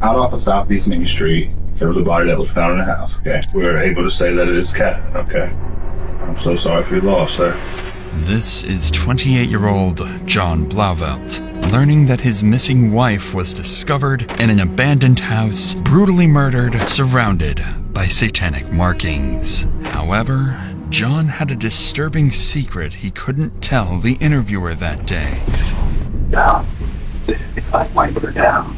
Out off of Southeast Main Street, there was a body that was found in the house, okay? We were able to say that it is Cat, okay? I'm so sorry for your loss, sir. This is 28-year-old John Blauvelt, learning that his missing wife was discovered in an abandoned house, brutally murdered, surrounded by satanic markings. However, John had a disturbing secret he couldn't tell the interviewer that day. Down. I might put her down.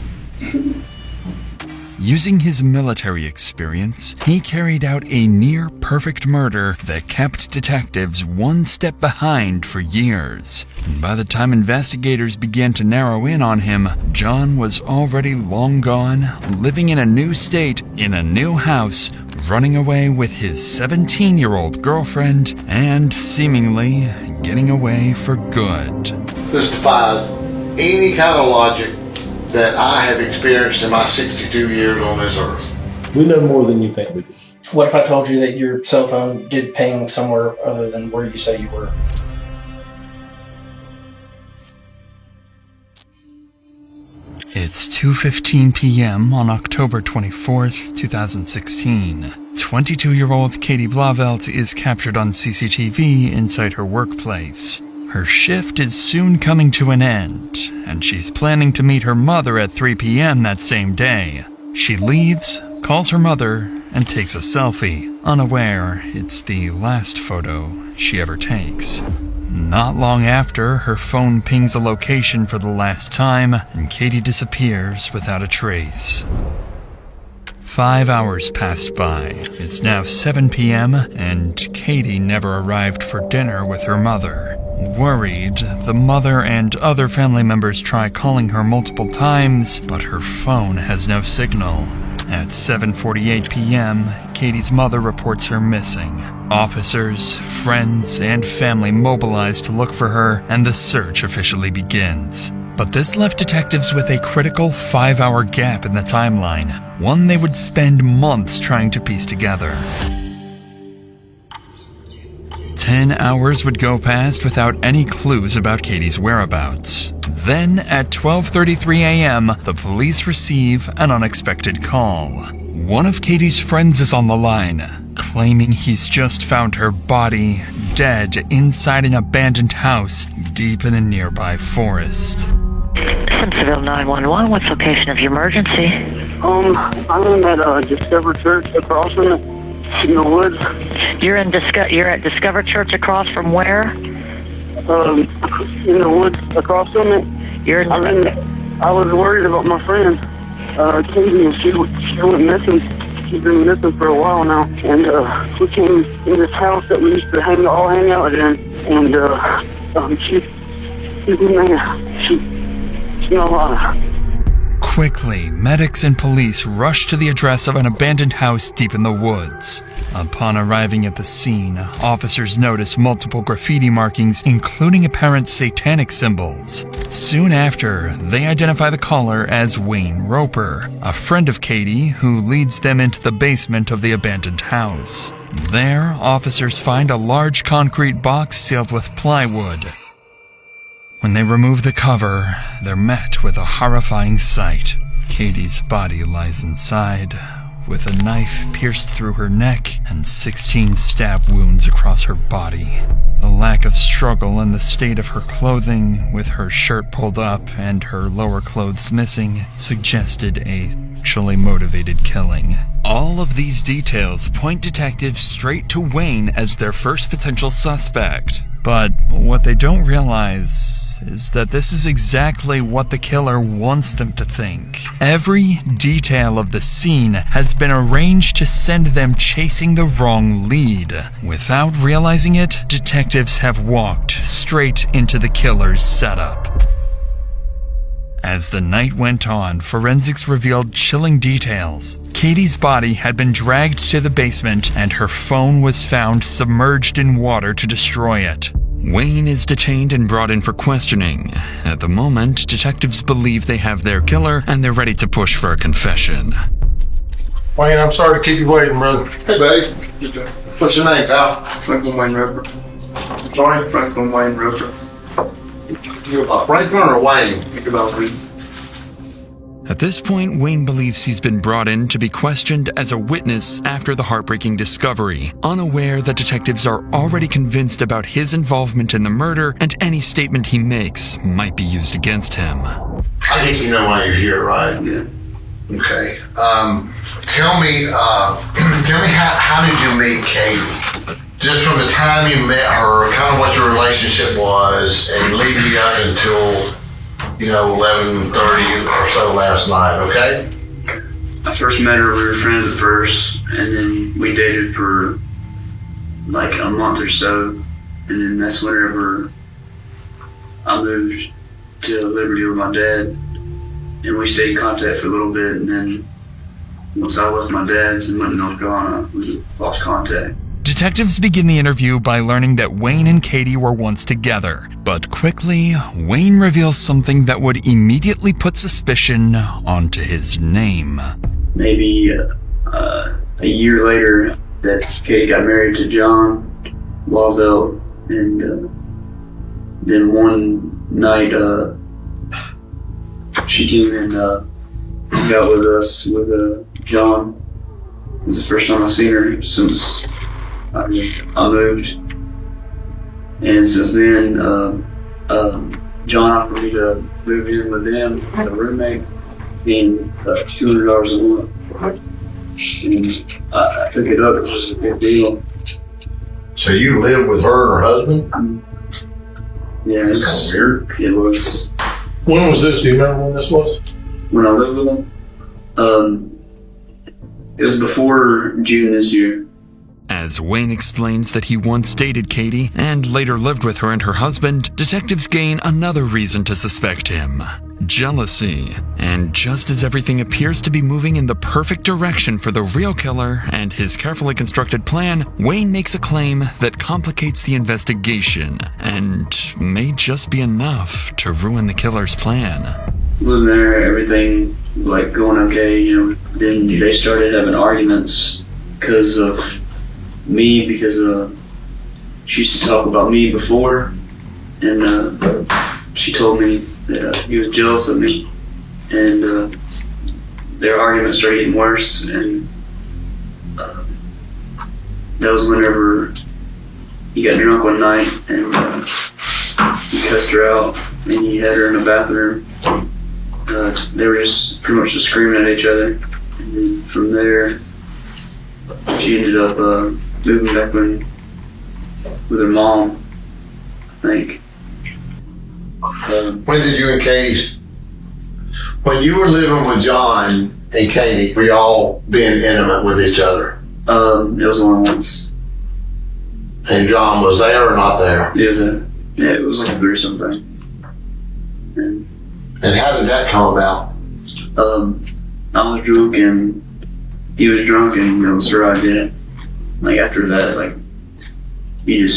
Using his military experience, he carried out a near-perfect murder that kept detectives one step behind for years. And by the time investigators began to narrow in on him, John was already long gone, living in a new state, in a new house, running away with his 17-year-old girlfriend, and seemingly getting away for good. This defies any kind of logic that I have experienced in my 62 years on this earth. We know more than you think we do. What if I told you that your cell phone did ping somewhere other than where you say you were? It's 2:15 p.m. on October 24th, 2016. 22-year-old Katie Blauvelt is captured on CCTV inside her workplace. Her shift is soon coming to an end, and she's planning to meet her mother at 3 p.m. that same day. She leaves, calls her mother, and takes a selfie, unaware it's the last photo she ever takes. Not long after, her phone pings a location for the last time, and Katie disappears without a trace. 5 hours passed by. It's now 7 p.m., and Katie never arrived for dinner with her mother. Worried, the mother and other family members try calling her multiple times, but her phone has no signal. At 7:48 p.m., Katie's mother reports her missing. Officers, friends, and family mobilize to look for her, and the search officially begins. But this left detectives with a critical 5-hour gap in the timeline, one they would spend months trying to piece together. 10 hours would go past without any clues about Katie's whereabouts. Then, at 12:33 a.m., the police receive an unexpected call. One of Katie's friends is on the line, claiming he's just found her body, dead, inside an abandoned house deep in a nearby forest. Simpsonville 911, what's the location of your emergency? I'm at Discover Church across from it, in the woods. You're at Discover Church across from where? In the woods across from it. I was worried about my friend, Katie, and she went missing. She's been missing for a while now, and we came in this house that we used to all hang out in, and she's not alive. Quickly, medics and police rush to the address of an abandoned house deep in the woods. Upon arriving at the scene, officers notice multiple graffiti markings, including apparent satanic symbols. Soon after, they identify the caller as Wayne Roper, a friend of Katie who leads them into the basement of the abandoned house. There, officers find a large concrete box sealed with plywood. When they remove the cover, they're met with a horrifying sight. Katie's body lies inside, with a knife pierced through her neck and 16 stab wounds across her body. The lack of struggle and the state of her clothing, with her shirt pulled up and her lower clothes missing, suggested a sexually motivated killing. All of these details point detectives straight to Wayne as their first potential suspect. But what they don't realize is that this is exactly what the killer wants them to think. Every detail of the scene has been arranged to send them chasing the wrong lead. Without realizing it, detectives have walked straight into the killer's setup. As the night went on, forensics revealed chilling details. Katie's body had been dragged to the basement, and her phone was found submerged in water to destroy it. Wayne is detained and brought in for questioning. At the moment, detectives believe they have their killer, and they're ready to push for a confession. Wayne, I'm sorry to keep you waiting, brother. Hey, buddy. What's your name, pal? Franklin Wayne Roper. I'm sorry? Franklin Wayne Roper. You Franklin or Wayne? Think about reading. At this point, Wayne believes he's been brought in to be questioned as a witness after the heartbreaking discovery, unaware that detectives are already convinced about his involvement in the murder and any statement he makes might be used against him. I think you know why you're here, right? Yeah. Okay. Tell me how did you meet Katie? Just from the time you met her, kind of what your relationship was, and leading you up until 11:30 or so last night, okay? I first met her, we were friends at first, and then we dated for like a month or so, and then that's whenever I moved to Liberty with my dad, and we stayed in contact for a little bit, and then once I left my dad's and went to North Carolina, we lost contact. Detectives begin the interview by learning that Wayne and Katie were once together, but quickly, Wayne reveals something that would immediately put suspicion onto his name. Maybe a year later, that Katie got married to John Blauvelt, and then one night she came and hung out with us with John. It was the first time I've seen her since I moved, and since then, John offered me to move in with them as a roommate, being $200 a month, and I took it up. It was a big deal. So you live with her and her husband? Yeah, Kind it's of weird. It was When was this? Do you remember when this was? when I lived with them. It was before June this year. As Wayne explains that he once dated Katie and later lived with her and her husband, detectives gain another reason to suspect him: jealousy. And just as everything appears to be moving in the perfect direction for the real killer and his carefully constructed plan, Wayne makes a claim that complicates the investigation and may just be enough to ruin the killer's plan. Living there, everything like going okay, Then they started having arguments because of me, because she used to talk about me before, and she told me that he was jealous of me, and their arguments started getting worse, and that was whenever he got drunk one night and he cussed her out, and he had her in the bathroom. They were just pretty much just screaming at each other, and then from there she ended up moving back with her mom, I think. When did you and when you were living with John and Katie, were y'all being intimate with each other? It was only once. And John was there or not there? It was like a threesome thing. And how did that come about? I was drunk and he was drunk, and so I did it. Like after that, he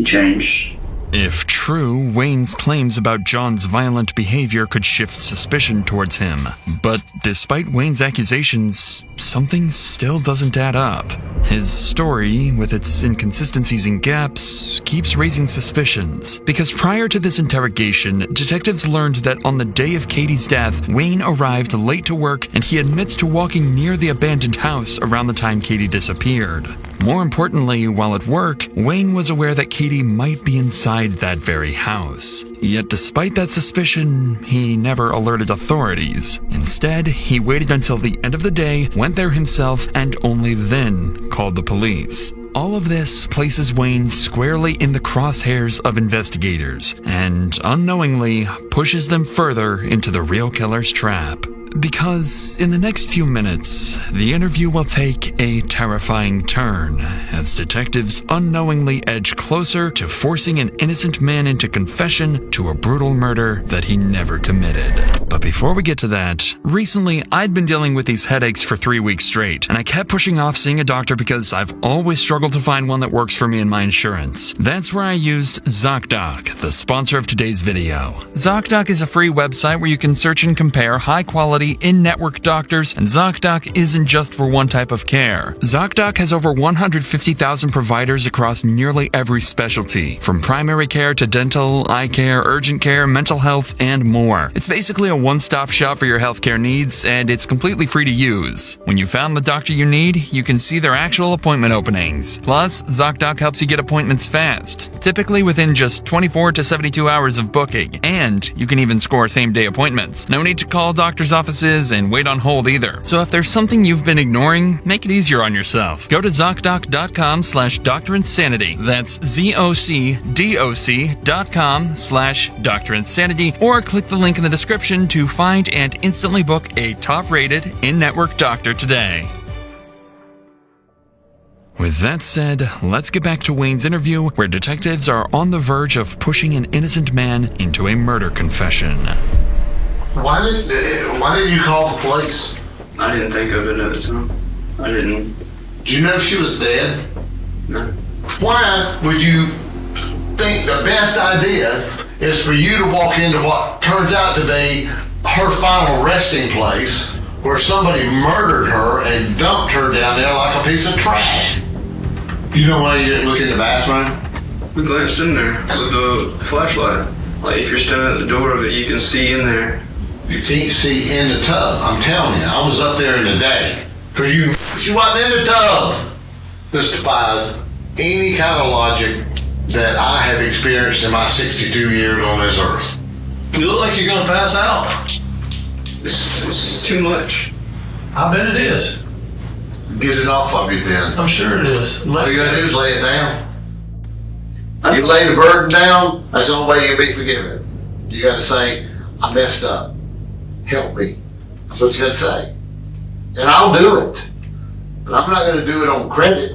changed. If true, Wayne's claims about John's violent behavior could shift suspicion towards him. But despite Wayne's accusations, something still doesn't add up. His story, with its inconsistencies and gaps, keeps raising suspicions. Because prior to this interrogation, detectives learned that on the day of Katie's death, Wayne arrived late to work, and he admits to walking near the abandoned house around the time Katie disappeared. More importantly, while at work, Wayne was aware that Katie might be inside that very house. Yet despite that suspicion, he never alerted authorities. Instead, he waited until the end of the day, went there himself, and only then called the police. All of this places Wayne squarely in the crosshairs of investigators, and unknowingly pushes them further into the real killer's trap. Because in the next few minutes, the interview will take a terrifying turn as detectives unknowingly edge closer to forcing an innocent man into confession to a brutal murder that he never committed. But before we get to that, recently I'd been dealing with these headaches for 3 weeks straight, and I kept pushing off seeing a doctor because I've always struggled to find one that works for me and my insurance. That's where I used ZocDoc, the sponsor of today's video. ZocDoc is a free website where you can search and compare high-quality quality in-network doctors, and ZocDoc isn't just for one type of care. ZocDoc has over 150,000 providers across nearly every specialty, from primary care to dental, eye care, urgent care, mental health, and more. It's basically a one-stop shop for your healthcare needs, and it's completely free to use. When you found the doctor you need, you can see their actual appointment openings. Plus, ZocDoc helps you get appointments fast, typically within just 24 to 72 hours of booking, and you can even score same-day appointments. No need to call doctor's offices and wait on hold either. So if there's something you've been ignoring, make it easier on yourself. Go to ZocDoc.com/DrInsanity. That's ZocDoc.com/DrInsanity, or click the link in the description to find and instantly book a top-rated in-network doctor today. With that said, let's get back to Wayne's interview, where detectives are on the verge of pushing an innocent man into a murder confession. Why did you call the police? I didn't think of it at the time. I didn't. Did you know she was dead? No. Why would you think the best idea is for you to walk into what turns out to be her final resting place, where somebody murdered her and dumped her down there like a piece of trash? You know why you didn't look in the bathroom? We glanced in there with the flashlight. Like, if you're standing at the door of it, you can see in there. You can't see in the tub. I'm telling you, I was up there in the day. Because she wasn't in the tub. This defies any kind of logic that I have experienced in my 62 years on this earth. You look like you're gonna pass out. This is too much. I bet it is. Get it off of you then. I'm sure it is. All you gotta do is lay it down. You lay the burden down, that's the only way you'll be forgiven. You gotta say, I messed up. Help me. That's what you gotta say. And I'll do it. But I'm not gonna do it on credit.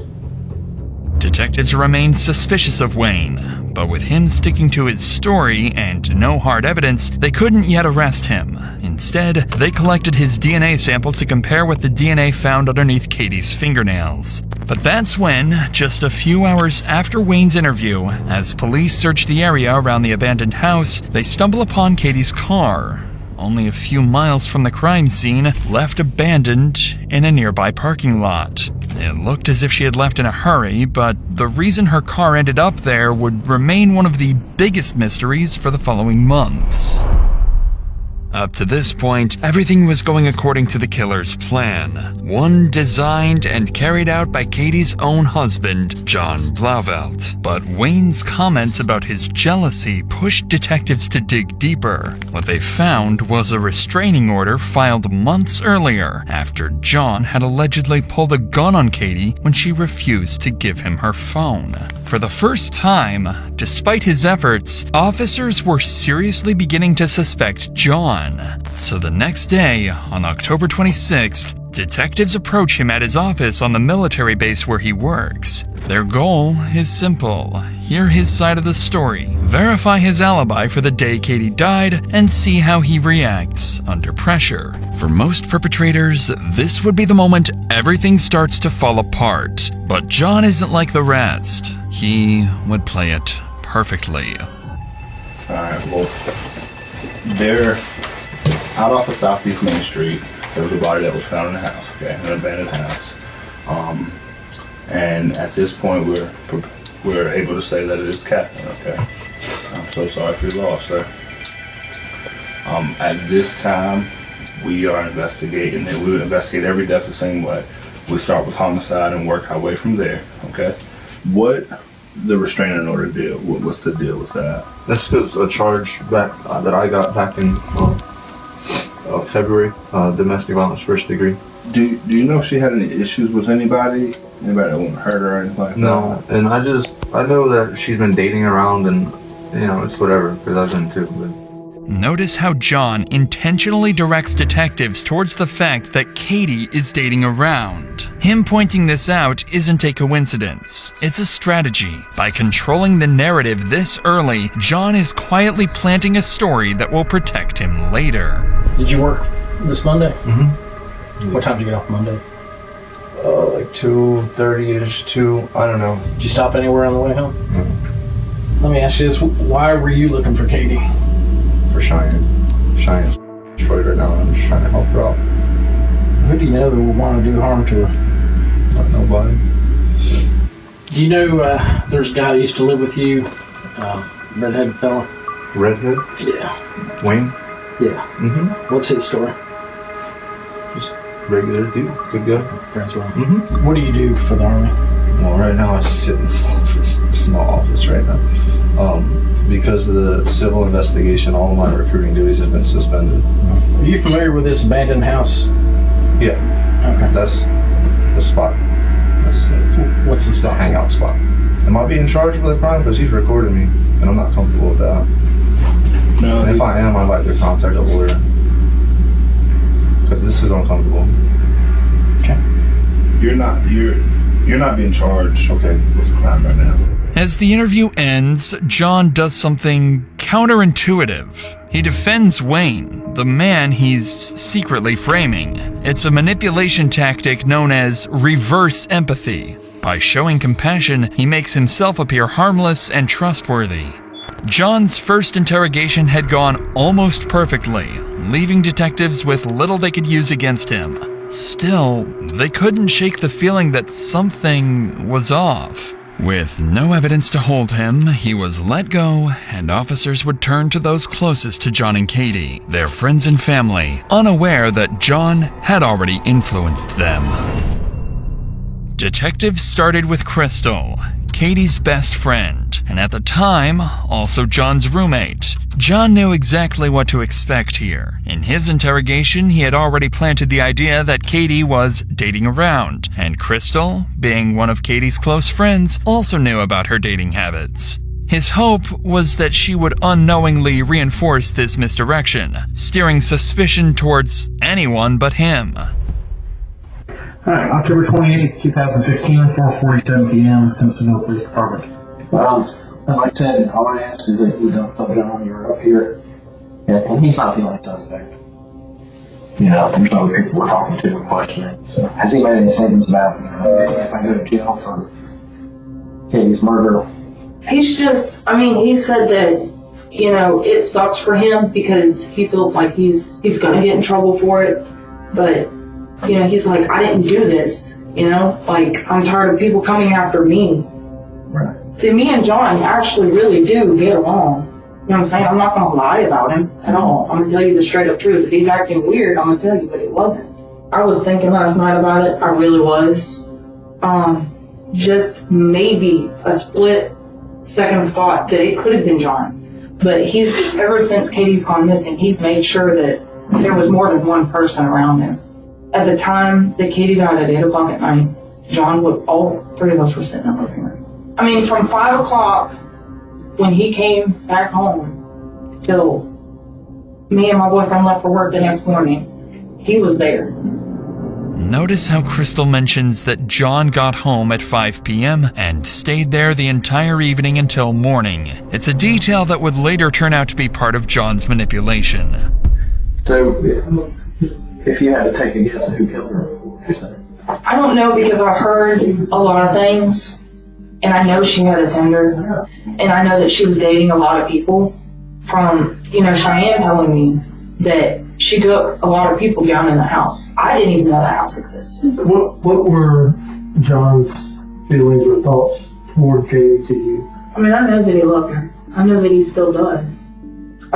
Detectives remained suspicious of Wayne, but with him sticking to his story and no hard evidence, they couldn't yet arrest him. Instead, they collected his DNA sample to compare with the DNA found underneath Katie's fingernails. But that's when, just a few hours after Wayne's interview, as police search the area around the abandoned house, they stumble upon Katie's car, only a few miles from the crime scene, left abandoned in a nearby parking lot. It looked as if she had left in a hurry, but the reason her car ended up there would remain one of the biggest mysteries for the following months. Up to this point, everything was going according to the killer's plan, one designed and carried out by Katie's own husband, John Blauvelt. But Wayne's comments about his jealousy pushed detectives to dig deeper. What they found was a restraining order filed months earlier, after John had allegedly pulled a gun on Katie when she refused to give him her phone. For the first time, despite his efforts, officers were seriously beginning to suspect John. So the next day, on October 26th, detectives approach him at his office on the military base where he works. Their goal is simple: hear his side of the story, verify his alibi for the day Katie died, and see how he reacts under pressure. For most perpetrators, this would be the moment everything starts to fall apart. But John isn't like the rest. He would play it perfectly. Alright, well, they're out off of Southeast Main Street. There was a body that was found in the house, okay, an abandoned house. And at this point, we're able to say that it is Catherine, okay? I'm so sorry for your loss, sir. At this time, we are investigating, and we would investigate every death the same way. We start with homicide and work our way from there, okay? What the restraining order deal? What's the deal with that? That's because a charge back that I got back in February, domestic violence first degree. Do you know if she had any issues with anybody? Anybody that wouldn't hurt her or anything like that? No, and I know that she's been dating around, and it's whatever, because I've been too. But Notice how John intentionally directs detectives towards the fact that Katie is dating around. Him pointing this out isn't a coincidence. It's a strategy. By controlling the narrative this early, John is quietly planting a story that will protect him later. Did you work this Monday? Mm-hmm. What time did you get off Monday? Like 2:30ish, 2, I don't know. Did you stop anywhere on the way home? Mm-hmm. Let me ask you this, why were you looking for Katie? For Cheyenne. Detroit right now, and I'm just trying to help her out. Who do you know that would want to do harm to her? Not nobody. Do you know there's a guy that used to live with you, redheaded fella? Redhead? Yeah. Wayne? Yeah. Mm-hmm. What's his story? Just regular dude. Good guy. Friends with him. Mm-hmm. What do you do for the Army? Well, right now I just sit in this office, small office right now. Because of the civil investigation, all of my recruiting duties have been suspended. Are you familiar with this abandoned house? Yeah. Okay. That's the spot. What's the spot? Hangout spot. Am I being charged with a crime? Because he's recording me, and I'm not comfortable with that. No. And if I am, I'd like to contact a lawyer. Because this is uncomfortable. Okay. You're not being charged. Okay. With a crime right now. As the interview ends, John does something counterintuitive. He defends Wayne, the man he's secretly framing. It's a manipulation tactic known as reverse empathy. By showing compassion, he makes himself appear harmless and trustworthy. John's first interrogation had gone almost perfectly, leaving detectives with little they could use against him. Still, they couldn't shake the feeling that something was off. With no evidence to hold him, he was let go, and officers would turn to those closest to John and Katie, their friends and family, unaware that John had already influenced them. Detectives started with Crystal, Katie's best friend, and at the time, also John's roommate. John knew exactly what to expect here. In his interrogation, he had already planted the idea that Katie was dating around, and Crystal, being one of Katie's close friends, also knew about her dating habits. His hope was that she would unknowingly reinforce this misdirection, steering suspicion towards anyone but him. Alright, October 28th, 2016, 4:47 p.m., Simpsonville Police Department. Like I said, all I ask is that you don't tell John you're up here. And he's not the only suspect. You know, there's other people we're talking to and questioning. So, has he made any statements about, if I go to jail for Katie's murder? He's just, he said that, it sucks for him because he feels like he's gonna get in trouble for it. But, he's like, I didn't do this, I'm tired of people coming after me. Right. See, me and John actually really do get along. You know what I'm saying? I'm not going to lie about him at all. I'm going to tell you the straight up truth. If he's acting weird, I'm going to tell you, but it wasn't. I was thinking last night about it. I really was. Just maybe a split second thought that it could have been John. But ever since Katie's gone missing, he's made sure that there was more than one person around him. At the time that Katie died at 8 o'clock at night, all three of us were sitting in the living room. From 5 o'clock when he came back home till me and my boyfriend left for work the next morning, he was there. Notice how Crystal mentions that John got home at 5 p.m. and stayed there the entire evening until morning. It's a detail that would later turn out to be part of John's manipulation. So, if you had to take a guess at who killed her, what would you say? I don't know because I heard a lot of things. And I know she had a tender, and I know that she was dating a lot of people from, Cheyenne telling me that she took a lot of people down in the house. I didn't even know the house existed. What were John's feelings or thoughts toward Katie to you? I know that he loved her. I know that he still does.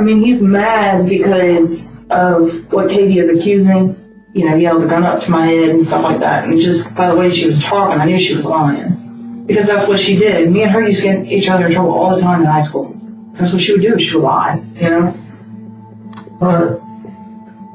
He's mad because of what Katie is accusing. He held the gun up to my head and stuff like that. And just by the way she was talking, I knew she was lying. Because that's what she did. Me and her used to get each other in trouble all the time in high school. That's what she would do. She would lie, Alright.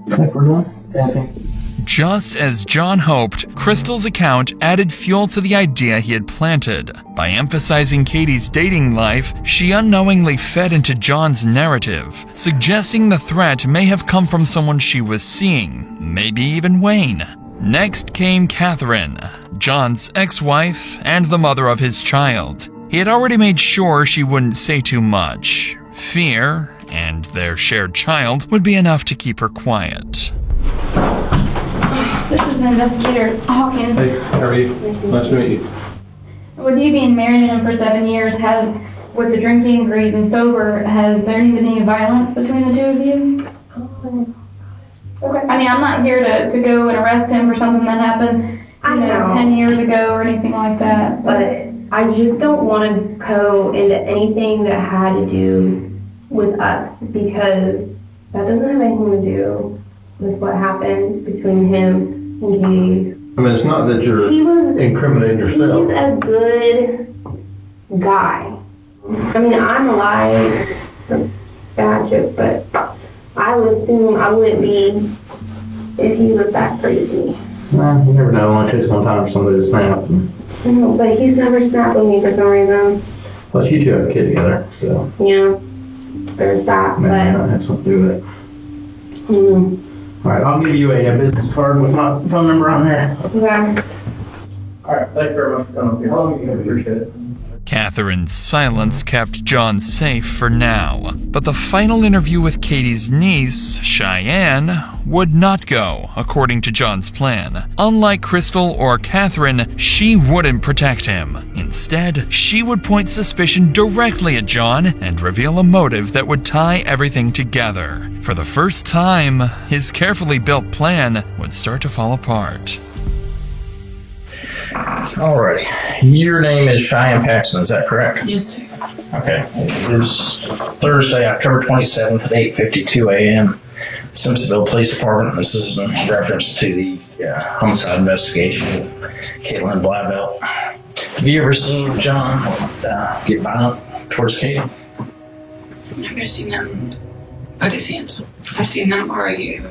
I think we're done. Anything? Just as John hoped, Crystal's account added fuel to the idea he had planted. By emphasizing Katie's dating life, she unknowingly fed into John's narrative, suggesting the threat may have come from someone she was seeing, maybe even Wayne. Next came Catherine, John's ex-wife and the mother of his child. He had already made sure she wouldn't say too much. Fear, and their shared child, would be enough to keep her quiet. This is Investigator Hawkins. Hey, how are you? Nice to meet you. With you being married to him for 7 years, with the drinking, greed, and sober, has there been any violence between the two of you? Okay. I mean, I'm not here to go and arrest him for something that happened, I know. 10 years ago or anything like that. But I just don't want to go into anything that had to do with us, because that doesn't have anything to do with what happened between him and Katie. I mean, it's not that you're incriminating yourself. He's a good guy. I mean, I'm alive, bad joke, but I would assume I wouldn't be if he was that crazy. Well, you never know. It only takes one time for somebody to snap. I know, but he's never snapped with me for some reason. Plus, you two have a kid together, so. Yeah, there's that, Maybe but. that has something to do with it. Mm-hmm. All right, I'll give you a business card with my phone number on there. Okay. All right, thank you very much for coming up here. I appreciate it. Catherine's silence kept John safe for now, but the final interview with Katie's niece, Cheyenne, would not go according to John's plan. Unlike Crystal or Catherine, she wouldn't protect him. Instead, she would point suspicion directly at John and reveal a motive that would tie everything together. For the first time, his carefully built plan would start to fall apart. Alright, your name is Cheyenne Paxton, is that correct? Yes, sir. Okay, it is Thursday, October 27th at 8:52 a.m. Simpsonville Police Department. This is in reference to the homicide investigation of John Blauvelt. Have you ever seen John get violent towards Katie? I've never seen him put his hands on. I've seen them argue.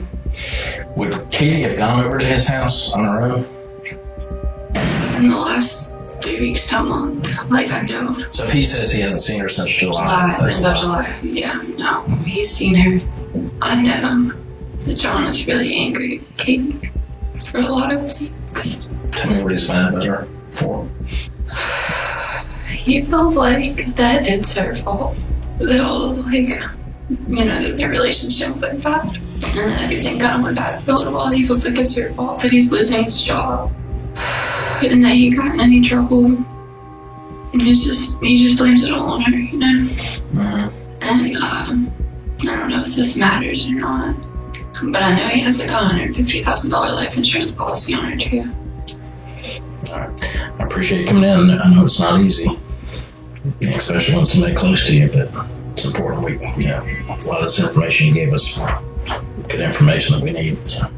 Would Katie have gone over to his house on her own? Within the last 3 weeks to a month, like I do. So if he says he hasn't seen her since July. Until July. Yeah, no. He's seen her. I know that John is really angry at Katie for a lot of things. Tell me what he's mad about her for. He feels like that it's her fault. That all, that their relationship went bad. And everything kind of went bad for a little while. He feels like it's her fault that he's losing his job. And that he got in any trouble. And he just blames it all on her, Mm-hmm. And I don't know if this matters or not, but I know he has like a $150,000 life insurance policy on her too. Alright, I appreciate you coming in. I know it's not easy, especially when somebody close to you, but it's important. A lot of this information you gave us, good information that we need. So.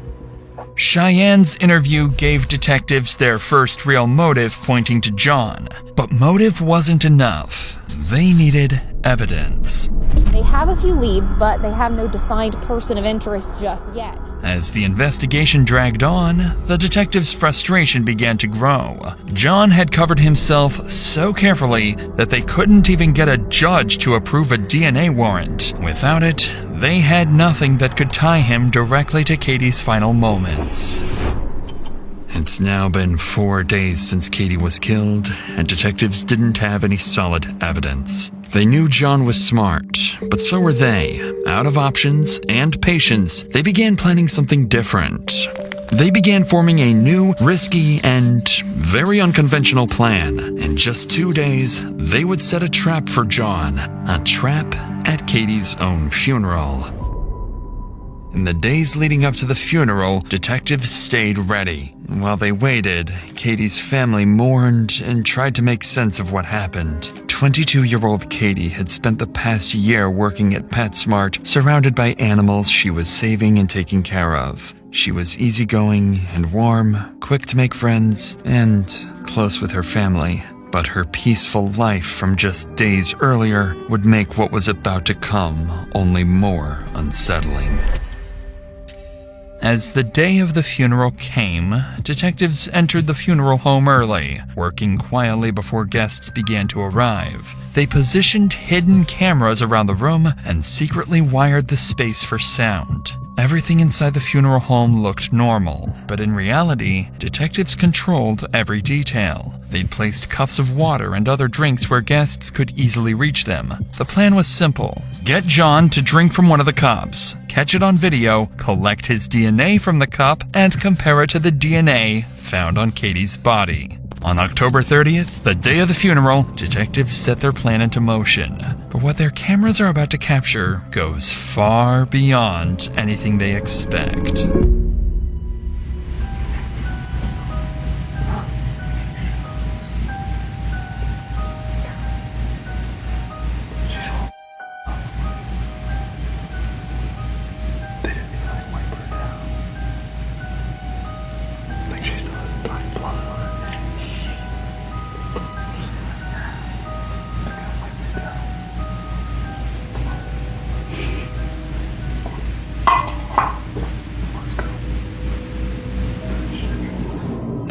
Cheyenne's interview gave detectives their first real motive pointing to John. But motive wasn't enough. They needed evidence. They have a few leads, but they have no defined person of interest just yet. As the investigation dragged on, the detectives' frustration began to grow. John had covered himself so carefully that they couldn't even get a judge to approve a DNA warrant. Without it, they had nothing that could tie him directly to Katie's final moments. It's now been 4 days since Katie was killed, and detectives didn't have any solid evidence. They knew John was smart, but so were they. Out of options and patience, they began planning something different. They began forming a new, risky, and very unconventional plan. In just 2 days, they would set a trap for John. A trap at Katie's own funeral. In the days leading up to the funeral, detectives stayed ready. While they waited, Katie's family mourned and tried to make sense of what happened. 22-year-old Katie had spent the past year working at PetSmart, surrounded by animals she was saving and taking care of. She was easygoing and warm, quick to make friends, and close with her family. But her peaceful life from just days earlier would make what was about to come only more unsettling. As the day of the funeral came, detectives entered the funeral home early, working quietly before guests began to arrive. They positioned hidden cameras around the room and secretly wired the space for sound. Everything inside the funeral home looked normal, but in reality, detectives controlled every detail. They'd placed cups of water and other drinks where guests could easily reach them. The plan was simple. Get John to drink from one of the cups, catch it on video, collect his DNA from the cup, and compare it to the DNA found on Katie's body. On October 30th, the day of the funeral, detectives set their plan into motion. But what their cameras are about to capture goes far beyond anything they expect.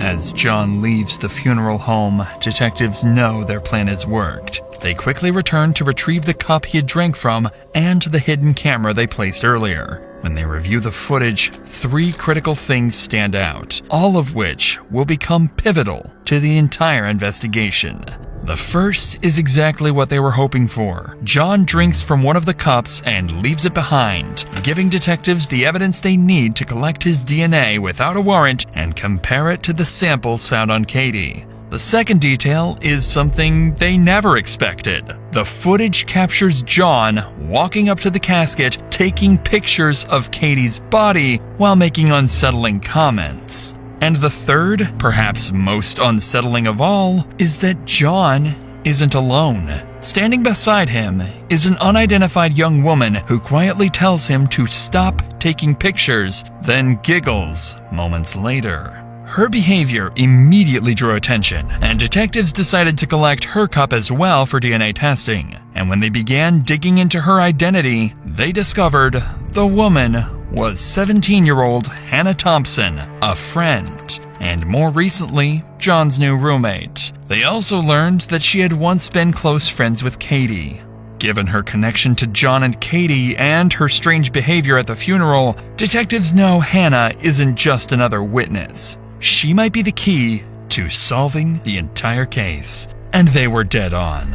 As John leaves the funeral home, detectives know their plan has worked. They quickly return to retrieve the cup he had drank from and the hidden camera they placed earlier. When they review the footage, 3 critical things stand out, all of which will become pivotal to the entire investigation. The first is exactly what they were hoping for. John drinks from one of the cups and leaves it behind, giving detectives the evidence they need to collect his DNA without a warrant and compare it to the samples found on Katie. The second detail is something they never expected. The footage captures John walking up to the casket, taking pictures of Katie's body while making unsettling comments. And the third, perhaps most unsettling of all, is that John isn't alone. Standing beside him is an unidentified young woman who quietly tells him to stop taking pictures, then giggles moments later. Her behavior immediately drew attention, and detectives decided to collect her cup as well for DNA testing. And when they began digging into her identity, they discovered the woman was 17-year-old Hannah Thompson, a friend, and more recently, John's new roommate. They also learned that she had once been close friends with Katie. Given her connection to John and Katie and her strange behavior at the funeral, detectives know Hannah isn't just another witness. She might be the key to solving the entire case. And they were dead on.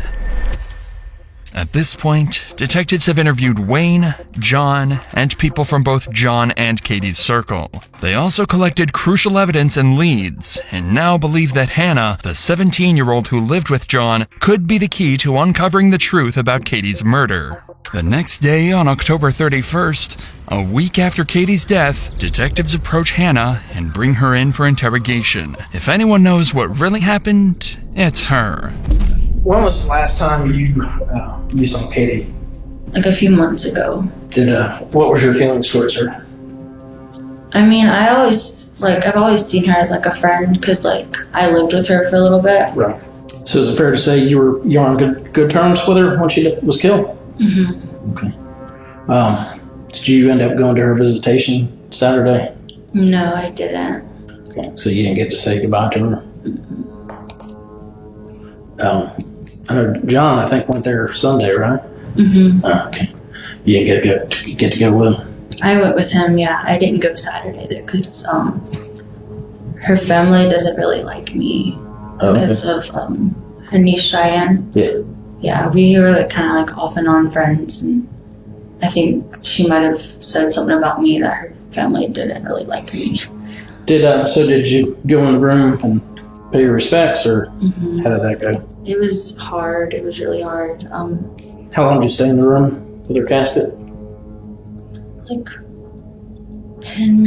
At this point, detectives have interviewed Wayne, John, and people from both John and Katie's circle. They also collected crucial evidence and leads, and now believe that Hannah, the 17-year-old who lived with John, could be the key to uncovering the truth about Katie's murder. The next day, on October 31st, a week after Katie's death, detectives approach Hannah and bring her in for interrogation. If anyone knows what really happened, it's her. When was the last time you saw Katie? Like a few months ago. What was your feelings towards her? I mean, I've always seen her as like a friend because like I lived with her for a little bit. Right. So is it fair to say you were on good terms with her when she was killed? Mm-hmm. Okay. Did you end up going to her visitation Saturday? No, I didn't. Okay. So you didn't get to say goodbye to her? I know John, I think, went there Sunday, right? Mm-hmm. Okay. You didn't get to go with him? I went with him, yeah. I didn't go Saturday though because her family doesn't really like me because of her niece Cheyenne. Yeah. Yeah, we were like, kind of like off and on friends, and I think she might have said something about me that her family didn't really like me. Did you go in the room and pay your respects, or how did that go? It was hard. It was really hard. How long did you stay in the room with her casket? Like 10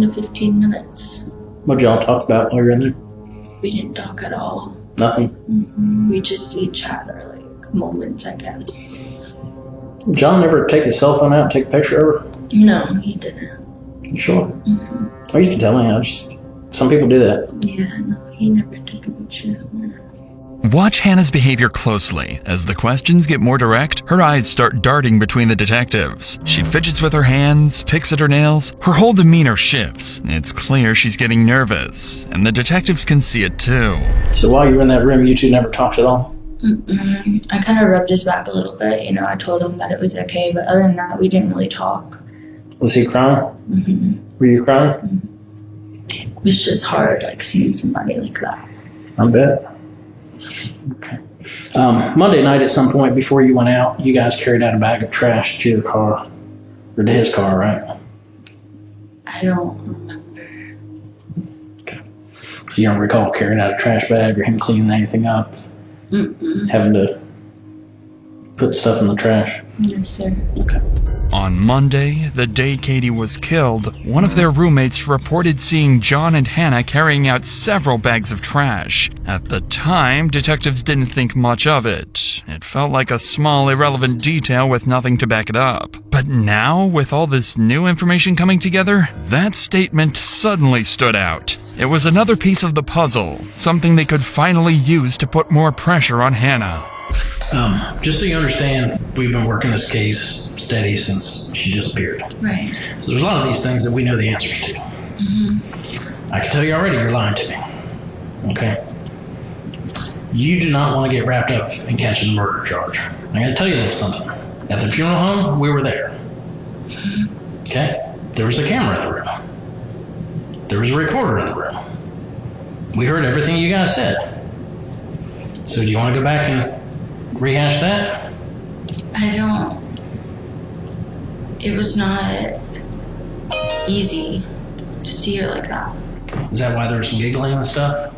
to 15 minutes. What did y'all talk about while you were in there? We didn't talk at all. Nothing? We just each had our like moments, I guess. John never take his cell phone out and take a picture of her? No, he didn't. You sure? Or you can tell me. Some people do that. Yeah, no, he never took a picture of her. Watch Hannah's behavior closely. As the questions get more direct, her eyes start darting between the detectives. She fidgets with her hands, picks at her nails. Her whole demeanor shifts. It's clear she's getting nervous, and the detectives can see it too. So while you were in that room, you two never talked at all? I kind of rubbed his back a little bit. I told him that it was okay, but other than that, we didn't really talk. Was he crying? Were you crying? It was just hard, like, seeing somebody like that. I bet. Okay. Monday night at some point before you went out, you guys carried out a bag of trash to your car, or to his car, right? I don't remember. Okay. So you don't recall carrying out a trash bag or him cleaning anything up? Having to put stuff in the trash? Yes, sir. Okay. On Monday, the day Katie was killed, one of their roommates reported seeing John and Hannah carrying out several bags of trash. At the time, detectives didn't think much of it. It felt like a small, irrelevant detail with nothing to back it up. But now, with all this new information coming together, that statement suddenly stood out. It was another piece of the puzzle, something they could finally use to put more pressure on Hannah. Just so you understand, we've been working this case steady since she disappeared. Right. So there's a lot of these things that we know the answers to. I can tell you already, you're lying to me. Okay? You do not want to get wrapped up in catching the murder charge. I'm going to tell you a little something. At the funeral home, we were there. Okay? There was a camera in the room. There was a recorder in the room. We heard everything you guys said. So do you want to go back and rehash that? I don't. It was not easy to see her like that. Is that why there was some giggling and stuff?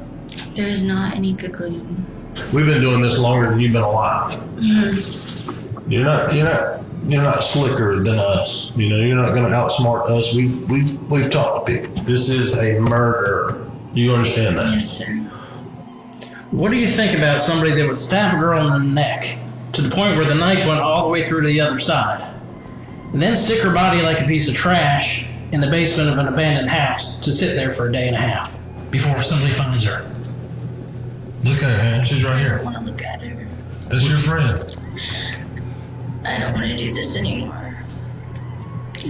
There's not any giggling. We've been doing this longer than you've been alive. You're not slicker than us. You know, you're not going to outsmart us. We've talked to people. This is a murder. You understand that? Yes, sir. What do you think about somebody that would stab a girl in the neck to the point where the knife went all the way through to the other side, and then stick her body like a piece of trash in the basement of an abandoned house to sit there for a day and a half before somebody finds her? Look at her, man. She's right I here. don't want to look at her. That's your friend. I don't want to do this anymore.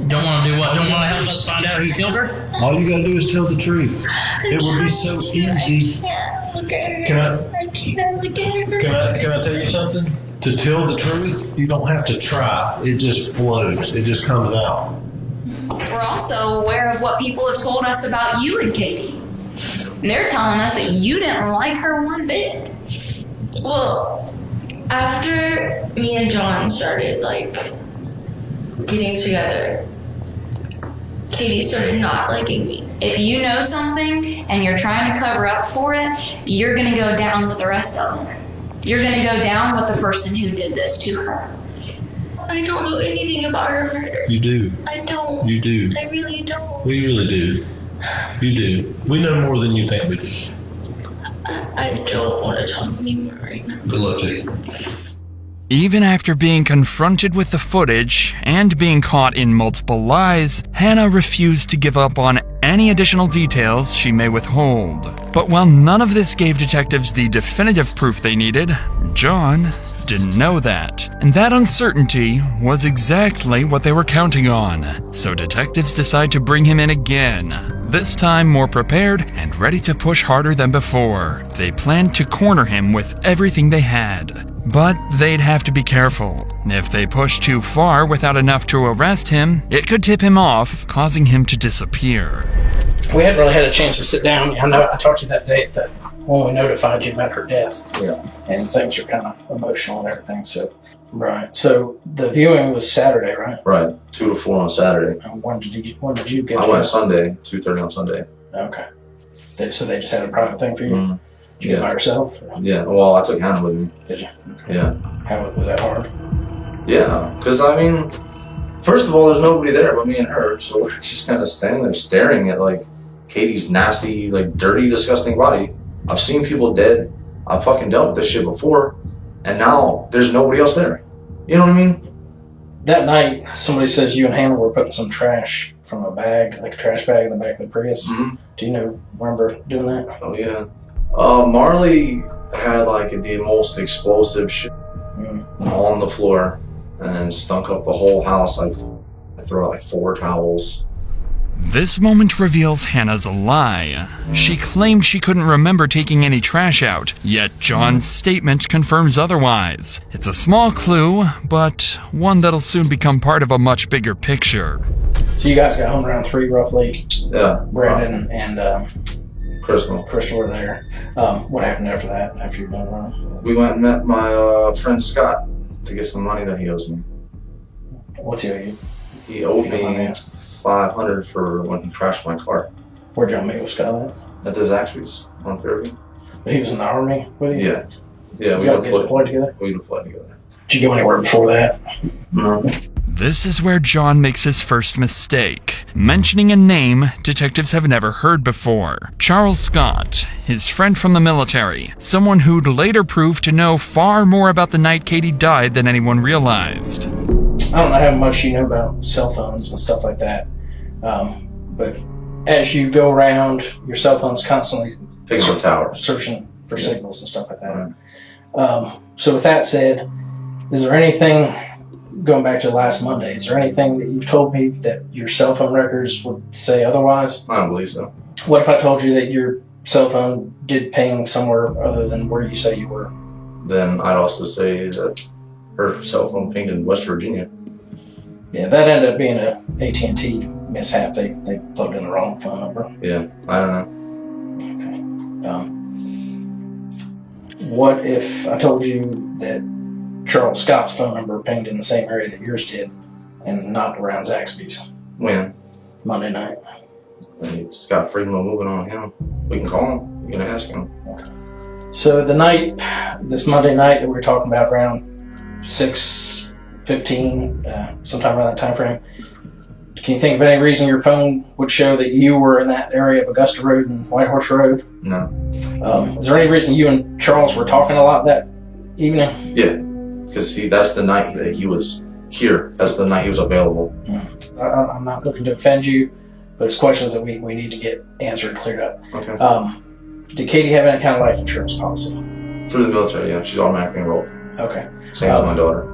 Don't want to do what? Don't want to help us find out who killed her? All you gotta do is tell the truth. It would be so easy. I can't look at her. Can I can't look at her. can I tell you something? To tell the truth, you don't have to try. It just flows. It just comes out. We're also aware of what people have told us about you and Katie. And they're telling us that you didn't like her one bit. Well, after me and John started, getting together, Katie started not liking me. If you know something and you're trying to cover up for it, you're gonna go down with the rest of them. You're gonna go down with the person who did this to her. I don't know anything about her murder. You do. I don't. You do. I really don't. We really do. You do. We know more than you think we do. I don't want to talk anymore right now. Good luck to you. Even after being confronted with the footage and being caught in multiple lies, Hannah refused to give up on any additional details she may withhold. But while none of this gave detectives the definitive proof they needed, John didn't know that. And that uncertainty was exactly what they were counting on. So detectives decide to bring him in again, this time more prepared and ready to push harder than before. They planned to corner him with everything they had. But they'd have to be careful. If they pushed too far without enough to arrest him, it could tip him off, causing him to disappear. We hadn't really had a chance to sit down. I know I talked to you that day when we notified you about her death. Yeah. And things are kind of emotional and everything. So, right. So the viewing was Saturday, right? Right. 2 to 4 on Saturday. When did you get? I went Sunday, 2:30 on Sunday. Okay. So they just had a private thing for you. Did you go by yourself? Or? Yeah. Well, I took Hannah with me. Did you? Okay. Yeah. How was that hard? Yeah, because I mean, first of all, there's nobody there but me and her, so we're just kind of standing there staring at Katie's nasty, dirty, disgusting body. I've seen people dead. I've fucking dealt with this shit before, and now there's nobody else there. You know what I mean? That night, somebody says you and Hannah were putting some trash from a bag, like a trash bag in the back of the Prius. Mm-hmm. Do you remember doing that? Oh yeah. Marley had the most explosive shit on the floor and stunk up the whole house. I threw out 4 towels. This moment reveals Hannah's a lie. She claimed she couldn't remember taking any trash out, yet John's statement confirms otherwise. It's a small clue, but one that'll soon become part of a much bigger picture. So you guys got home around 3 roughly. Yeah. Brandon and Crystal were there. What happened after that, after you've done running? We went and met my friend Scott to get some money that he owes me. What's he owe you? He owed me $500 for when he crashed my car. Where John meet with Scott At the Zaxby's on Fairview. at? He was in the Army with you? Yeah. Yeah, You got deployed together? We deployed together. Did you go anywhere before that? No. This is where John makes his first mistake, mentioning a name detectives have never heard before. Charles Scott, his friend from the military, someone who'd later prove to know far more about the night Katie died than anyone realized. I don't know how much you know about cell phones and stuff like that, but as you go around, your cell phone's constantly Picking up tower. searching for signals and stuff like that. So with that said, is there anything, going back to last Monday, is there anything that you've told me that your cell phone records would say otherwise? I don't believe so. What if I told you that your cell phone did ping somewhere other than where you say you were? Then I'd also say that her cell phone pinged in West Virginia. Yeah, that ended up being a AT&T mishap. They plugged in the wrong phone number. Yeah, I don't know. Okay. What if I told you that Charles Scott's phone number pinged in the same area that yours did and not around Zaxby's? When? Monday night. He's got freedom of moving on him. We can call him. We can ask him. Okay. So the night, this Monday night that we were talking about, around 6:15, sometime around that time frame, can you think of any reason your phone would show that you were in that area of Augusta Road and Whitehorse Road? No. Is there any reason you and Charles were talking a lot that evening? Yeah, because that's the night that he was here. That's the night he was available. I'm not looking to offend you, but it's questions that we need to get answered and cleared up. Okay. Did Katie have any kind of life insurance policy? Through the military, yeah. She's automatically enrolled. Okay. Same as my daughter.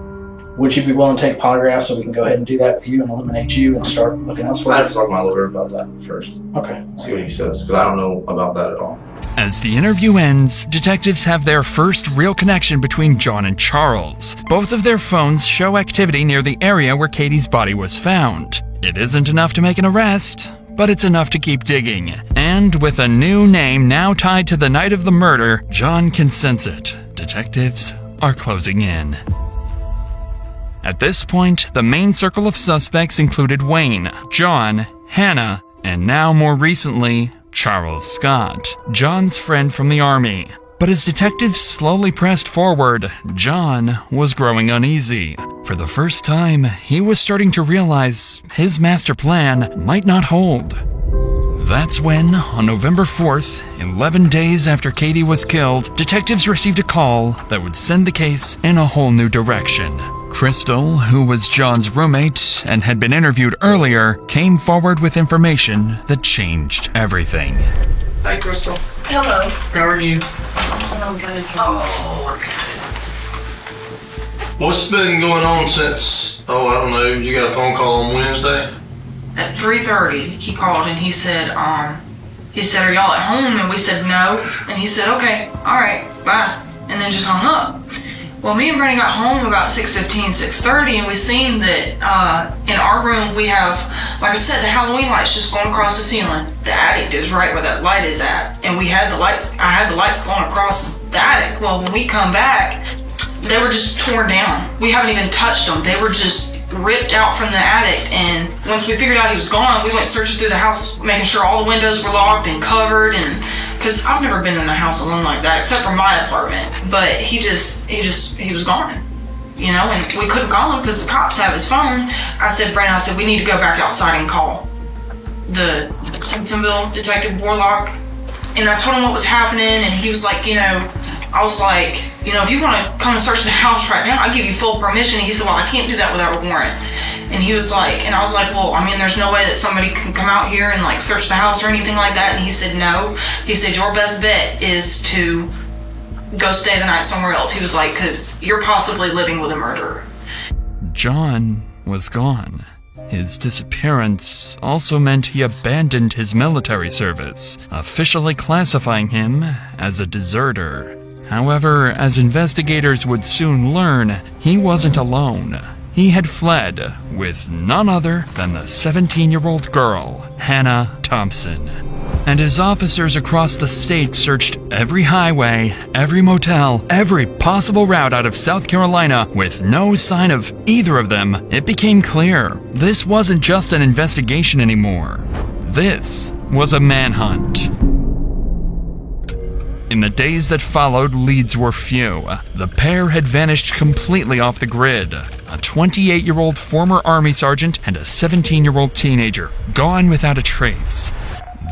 Would you be willing to take a polygraph so we can go ahead and do that with you and eliminate you and start looking elsewhere? I have to talk to my lawyer about that first. Okay. See what he says, because I don't know about that at all. As the interview ends, detectives have their first real connection between John and Charles. Both of their phones show activity near the area where Katie's body was found. It isn't enough to make an arrest, but it's enough to keep digging. And with a new name now tied to the night of the murder, John can sense it. Detectives are closing in. At this point, the main circle of suspects included Wayne, John, Hannah, and now more recently, Charles Scott, John's friend from the Army. But as detectives slowly pressed forward, John was growing uneasy. For the first time, he was starting to realize his master plan might not hold. That's when, on November 4th, 11 days after Katie was killed, detectives received a call that would send the case in a whole new direction. Crystal, who was John's roommate and had been interviewed earlier, came forward with information that changed everything. Hi, Crystal. Hello. How are you? What's been going on since, I don't know, you got a phone call on Wednesday? At 3:30, he called and he said, are y'all at home? And we said no. And he said, okay, all right, bye. And then just hung up. Well, me and Brandon got home about 6:15, 6:30, and we seen that in our room we have, like I said, the Halloween lights just going across the ceiling. The attic is right where that light is at, and I had the lights going across the attic. Well, when we come back, they were just torn down. We haven't even touched them. They were just ripped out from the attic, and once we figured out he was gone, we went searching through the house, making sure all the windows were locked and covered, and because I've never been in a house alone like that, except for my apartment. But he was gone, you know, and we couldn't call him because the cops have his phone. I said, Brandon, we need to go back outside and call the Simpsonville Detective Warlock. And I told him what was happening, and he was like, I was like, if you want to come and search the house right now, I'll give you full permission. And he said, well, I can't do that without a warrant. And he was like, and I was like, well, there's no way that somebody can come out here and like search the house or anything like that. And he said, no. He said, your best bet is to go stay the night somewhere else. He was like, because you're possibly living with a murderer. John was gone. His disappearance also meant he abandoned his military service, officially classifying him as a deserter. However, as investigators would soon learn, he wasn't alone. He had fled with none other than the 17-year-old girl, Hannah Thompson. And as officers across the state searched every highway, every motel, every possible route out of South Carolina with no sign of either of them, it became clear this wasn't just an investigation anymore. This was a manhunt. In the days that followed, leads were few. The pair had vanished completely off the grid. A 28-year-old former Army sergeant and a 17-year-old teenager, gone without a trace.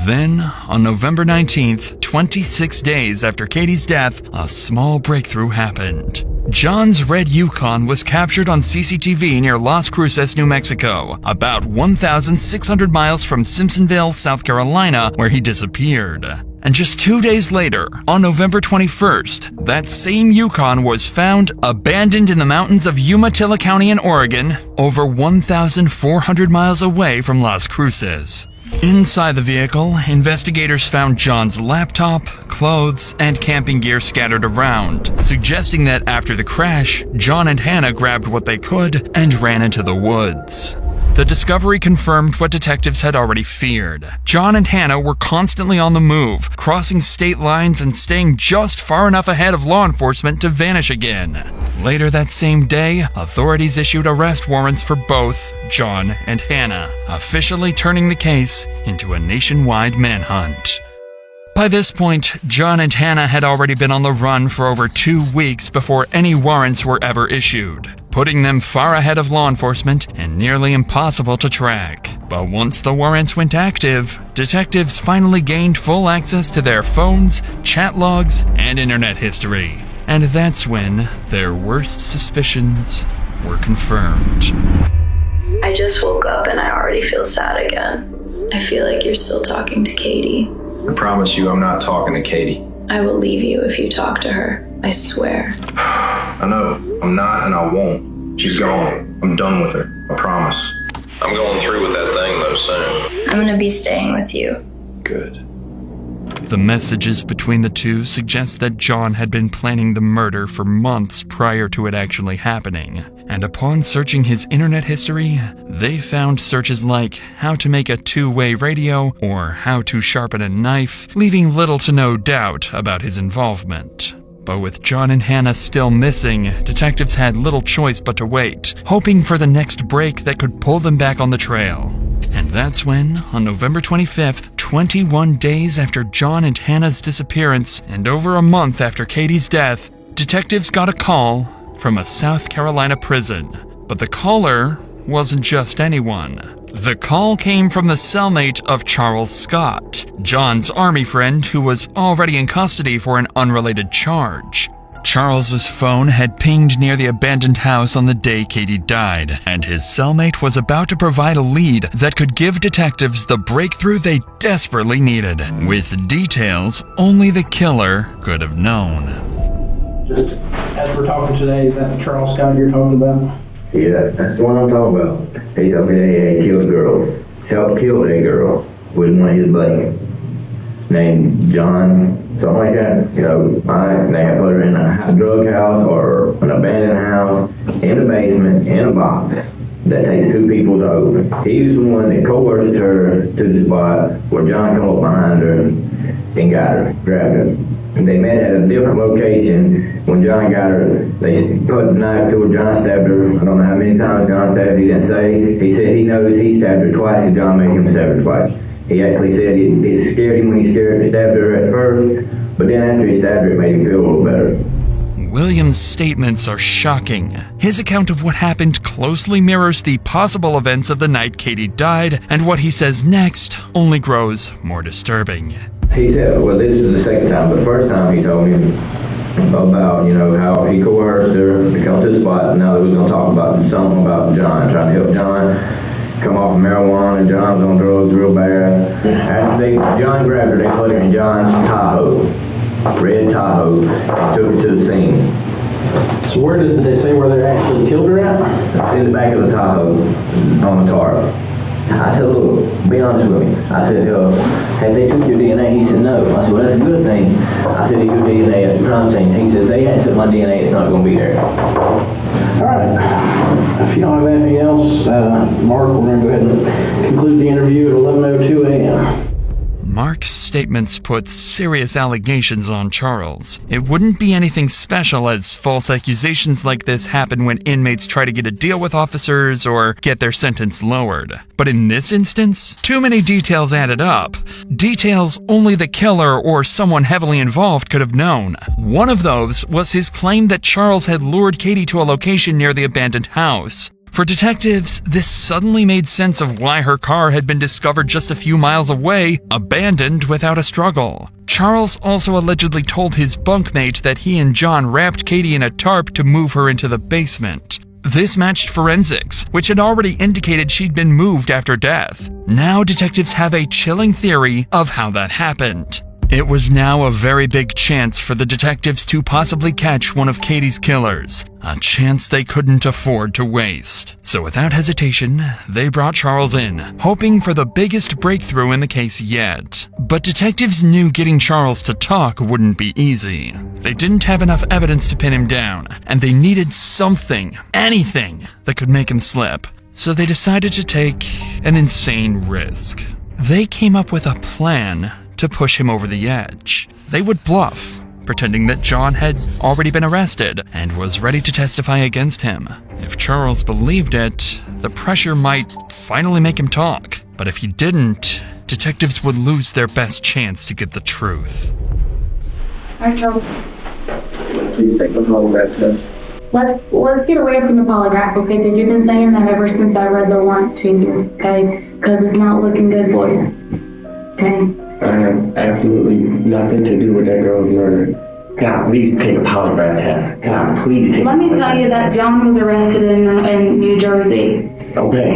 Then, on November 19th, 26 days after Katie's death, a small breakthrough happened. John's red Yukon was captured on CCTV near Las Cruces, New Mexico, about 1,600 miles from Simpsonville, South Carolina, where he disappeared. And just 2 days later, on November 21st, that same Yukon was found abandoned in the mountains of Umatilla County in Oregon, over 1,400 miles away from Las Cruces. Inside the vehicle, investigators found John's laptop, clothes, and camping gear scattered around, suggesting that after the crash, John and Hannah grabbed what they could and ran into the woods. The discovery confirmed what detectives had already feared. John and Hannah were constantly on the move, crossing state lines and staying just far enough ahead of law enforcement to vanish again. Later that same day, authorities issued arrest warrants for both John and Hannah, officially turning the case into a nationwide manhunt. By this point, John and Hannah had already been on the run for over 2 weeks before any warrants were ever issued, putting them far ahead of law enforcement and nearly impossible to track. But once the warrants went active, detectives finally gained full access to their phones, chat logs, and internet history. And that's when their worst suspicions were confirmed. I just woke up and I already feel sad again. I feel like you're still talking to Katie. I promise you I'm not talking to Katie. I will leave you if you talk to her. I swear. I know. I'm not and I won't. She's gone. I'm done with her. I promise. I'm going through with that thing though soon. I'm gonna be staying with you. Good. The messages between the two suggest that John had been planning the murder for months prior to it actually happening. And upon searching his internet history, they found searches like how to make a two-way radio or how to sharpen a knife, leaving little to no doubt about his involvement. But with John and Hannah still missing, detectives had little choice but to wait, hoping for the next break that could pull them back on the trail. And that's when, on November 25th, 21 days after John and Hannah's disappearance and over a month after Katie's death, detectives got a call from a South Carolina prison. But the caller wasn't just anyone. The call came from the cellmate of Charles Scott, John's Army friend who was already in custody for an unrelated charge. Charles's phone had pinged near the abandoned house on the day Katie died, and his cellmate was about to provide a lead that could give detectives the breakthrough they desperately needed, with details only the killer could have known. Just as we're talking today, is that the Charles Scott you're talking about? Yeah, that's the one I'm talking about. He told me that he killed a girl. Helped kill a girl with one of his buddies named John, something like that. You know, they had put her in a drug house or an abandoned house, in a basement, in a box that takes 2 people to open. He was the one that coerced her to the spot where John come up behind her and got her, grabbed her. And they met at a different location. When John got her, they put the knife to her. John stabbed her. I don't know how many times John stabbed her. He didn't say. He said he knows he stabbed her twice and John made him stab her twice. He actually said it scared him when he stabbed her at first, but then after he stabbed her, it made him feel a little better. William's statements are shocking. His account of what happened closely mirrors the possible events of the night Katie died, and what he says next only grows more disturbing. He said, well, this is the second time, but the first time he told me about, you know, how he coerced her to come to the spot, and now that we're going to talk about something about John, trying to help John come off of marijuana. John's on drugs real bad. After John grabbed her, they put her in John's Tahoe, red Tahoe, and took her to the scene. So where did they say where they actually killed her at? In the back of the Tahoe, on the tarp. I said, look, be honest with me. I said, have they took your DNA? He said, no. I said, well, that's a good thing. I said, your DNA at the crime scene. He said, they hadn't took my DNA, it's not going to be there. All right. If you don't have anything else, Mark, we're going to go ahead and conclude the interview at 11:02 a.m. Mark's statements put serious allegations on Charles. It wouldn't be anything special, as false accusations like this happen when inmates try to get a deal with officers or get their sentence lowered. But in this instance, too many details added up. Details only the killer or someone heavily involved could have known. One of those was his claim that Charles had lured Katie to a location near the abandoned house. For detectives, this suddenly made sense of why her car had been discovered just a few miles away, abandoned without a struggle. Charles also allegedly told his bunkmate that he and John wrapped Katie in a tarp to move her into the basement. This matched forensics, which had already indicated she'd been moved after death. Now detectives have a chilling theory of how that happened. It was now a very big chance for the detectives to possibly catch one of Katie's killers, a chance they couldn't afford to waste. So without hesitation, they brought Charles in, hoping for the biggest breakthrough in the case yet. But detectives knew getting Charles to talk wouldn't be easy. They didn't have enough evidence to pin him down, and they needed something, anything, that could make him slip. So they decided to take an insane risk. They came up with a plan to push him over the edge. They would bluff, pretending that John had already been arrested and was ready to testify against him. If Charles believed it, the pressure might finally make him talk. But if he didn't, detectives would lose their best chance to get the truth. Alright, Charles. Please take the polygraph test. Let's get away from the polygraph, okay? Because you've been saying that ever since I read the warrant to you, okay? Because it's not looking good for you. Okay? I have absolutely nothing to do with that girl's murder. God, please take a polygraph test. God, please take Let me tell you that John was arrested in New Jersey. Okay.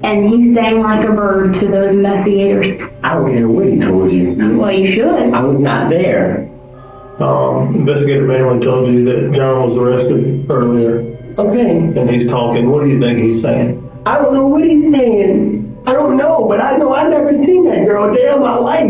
And he's staying like a bird to those investigators. I don't care what he told you. Well, you should. I was not there. Investigator Maylin told you that John was arrested earlier. Okay. And he's talking. What do you think he's saying? I don't know what he's saying. I don't know, but I know I've never seen that girl a day in my life.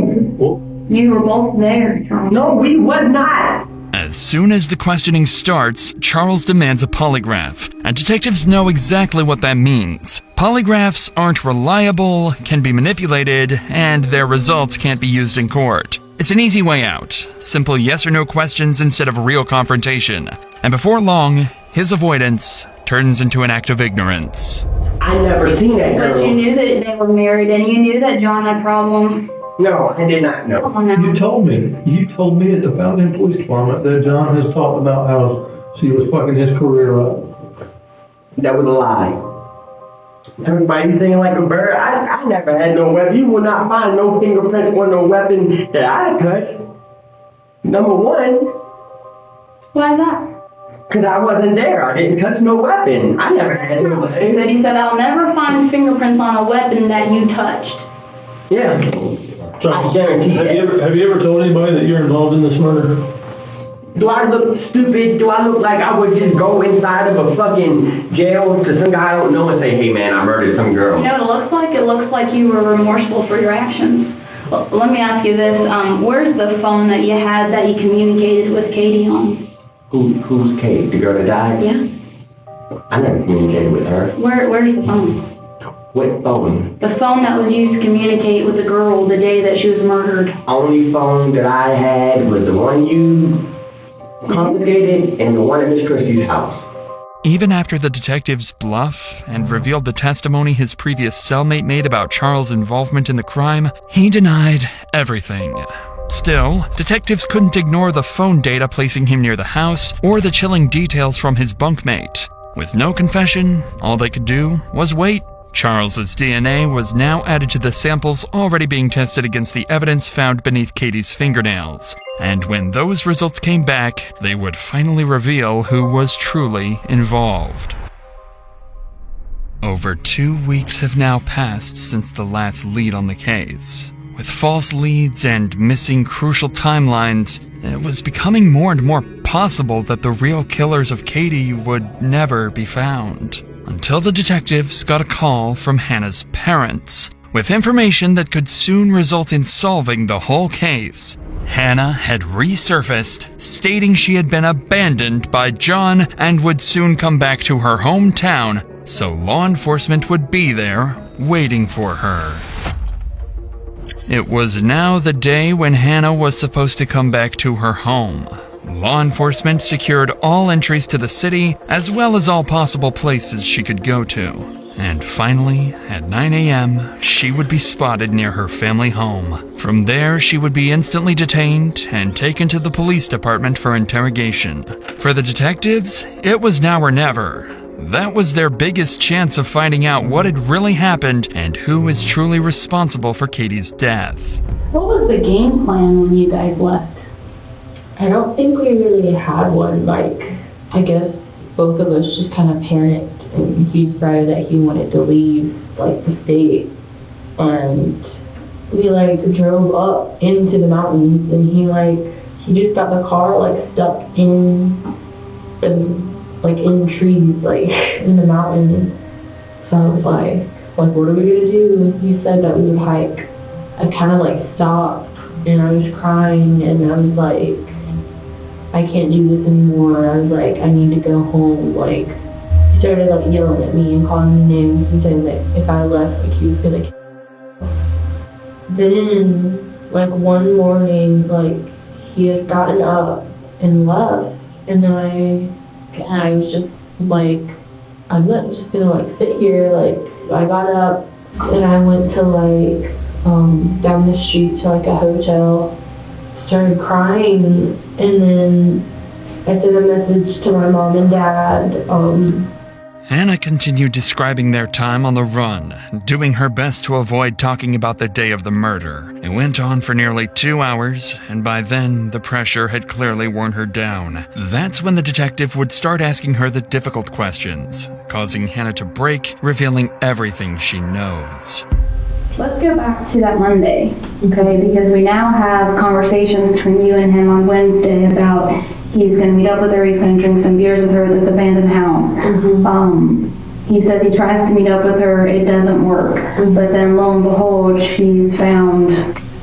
You were both there, Charles. No, we was not. As soon as the questioning starts, Charles demands a polygraph, and detectives know exactly what that means. Polygraphs aren't reliable, can be manipulated, and their results can't be used in court. It's an easy way out. Simple yes or no questions instead of real confrontation. And before long, his avoidance turns into an act of ignorance. I never seen that girl. But you knew that they were married, and you knew that John had problems. No, I did not know. Come on now. You told me at the Fountain Police Department that John has talked about how she was fucking his career up. That was a lie. Everybody saying like a bird. I never had no weapon. You will not find no fingerprints or no weapon that I touched. Number one. Why is that? Because I wasn't there. I didn't touch no weapon. I never had anything. But he said, I'll never find fingerprints on a weapon that you touched. Yeah. So, I guarantee have you ever told anybody that you're involved in this murder? Do I look stupid? Do I look like I would just go inside of a fucking jail to some guy I don't know and say, hey man, I murdered some girl? You know what it looks like? It looks like you were remorseful for your actions. Well, let me ask you this. Where's the phone that you had that you communicated with Katie on? Who's Kate? The girl that died? Yeah. I never communicated with her. Where's the phone? What phone? The phone that was used to communicate with the girl the day that she was murdered. Only phone that I had was the one you confiscated and the one at Miss Christie's house. Even after the detectives bluff and revealed the testimony his previous cellmate made about Charles' involvement in the crime, he denied everything. Still, detectives couldn't ignore the phone data placing him near the house or the chilling details from his bunkmate. With no confession, all they could do was wait. Charles's DNA was now added to the samples already being tested against the evidence found beneath Katie's fingernails. And when those results came back, they would finally reveal who was truly involved. Over 2 weeks have now passed since the last lead on the case. With false leads and missing crucial timelines, it was becoming more and more possible that the real killers of Katie would never be found. Until the detectives got a call from Hannah's parents, with information that could soon result in solving the whole case. Hannah had resurfaced, stating she had been abandoned by John and would soon come back to her hometown, so law enforcement would be there, waiting for her. It was now the day when Hannah was supposed to come back to her home. Law enforcement secured all entries to the city, as well as all possible places she could go to. And finally, at 9 a.m., she would be spotted near her family home. From there, she would be instantly detained and taken to the police department for interrogation. For the detectives, it was now or never. That was their biggest chance of finding out what had really happened and who is truly responsible for Katie's death. What was the game plan when you guys left? I don't think we really had one. Like, I guess both of us just kind of panicked, and he decided that he wanted to leave, like, the state. And we, like, drove up into the mountains, and he just got the car, like, stuck in trees, like, in the mountains. So I was like, what are we gonna do? He said that we would hike. I kind of, like, stopped, and I was crying, and I was like, I can't do this anymore. I was like, I need to go home. Like, he started like yelling at me and calling me names and saying that if I left, like, he was gonna kill me. Then, like, one morning, like, he had gotten up and left, and then I was just like, I'm not just gonna like sit here. Like, I got up and I went to like down the street to like a hotel. Started crying, and then I sent a message to my mom and dad. Hannah continued describing their time on the run, doing her best to avoid talking about the day of the murder. It went on for nearly 2 hours, and by then, the pressure had clearly worn her down. That's when the detective would start asking her the difficult questions, causing Hannah to break, revealing everything she knows. Let's go back to that Monday, okay? Because we now have conversations between you and him on Wednesday about he's going to meet up with her, he's going to drink some beers with her at this abandoned house. He says he tries to meet up with her, it doesn't work. But then lo and behold, she's found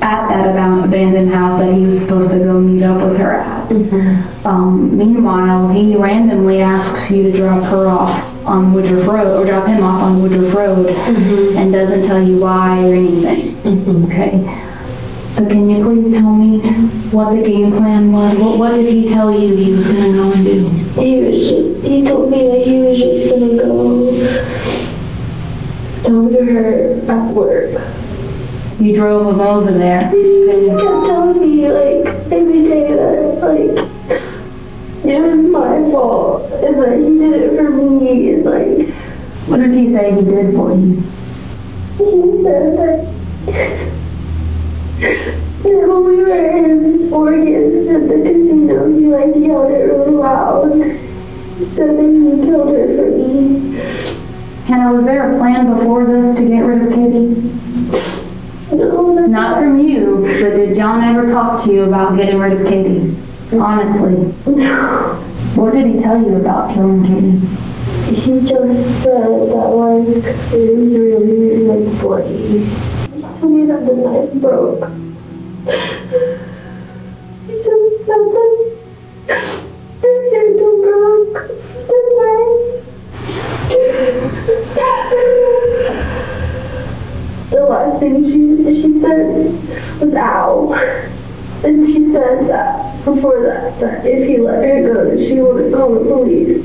at that abandoned house that he was supposed to go meet up with her at. Meanwhile, he randomly asks you to drop her off on Woodruff Road, or drop him off on Woodruff Road, and doesn't tell you why or anything. Okay. So can you please tell me what the game plan was? What did he tell you he was going to go and do? He told me that he was just gonna go over to her at work. You drove him over there. He kept telling me, like, every day that, like, it was my fault, and that he did it for me, and, like... What did he say he did for you? He said that... when we were in Oregon at the casino, he, like, yelled it really loud. He said that he killed her for me. Hannah, was there a plan before this to get rid of Katie? No. Not from you, but did John ever talk to you about getting rid of Katie? Honestly. No. What did he tell you about killing Katie? He just said that, like, it was really, like, bloody. He told me that the knife broke. He just said that his handle broke. The knife. The last thing she said was ow. And she said that before that if he let her go, that she wouldn't call the police.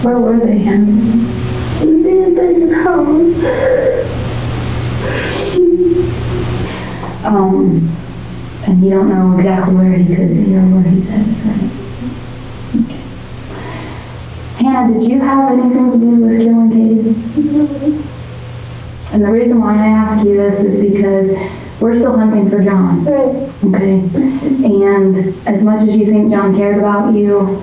Where were they, Hannah? In the abandoned house. And you don't know exactly where he could be or what he said, right? Okay. Hannah, did you have anything to do with killing Katie? And the reason why I ask you this is because we're still hunting for John. Right. Okay? And as much as you think John cared about you,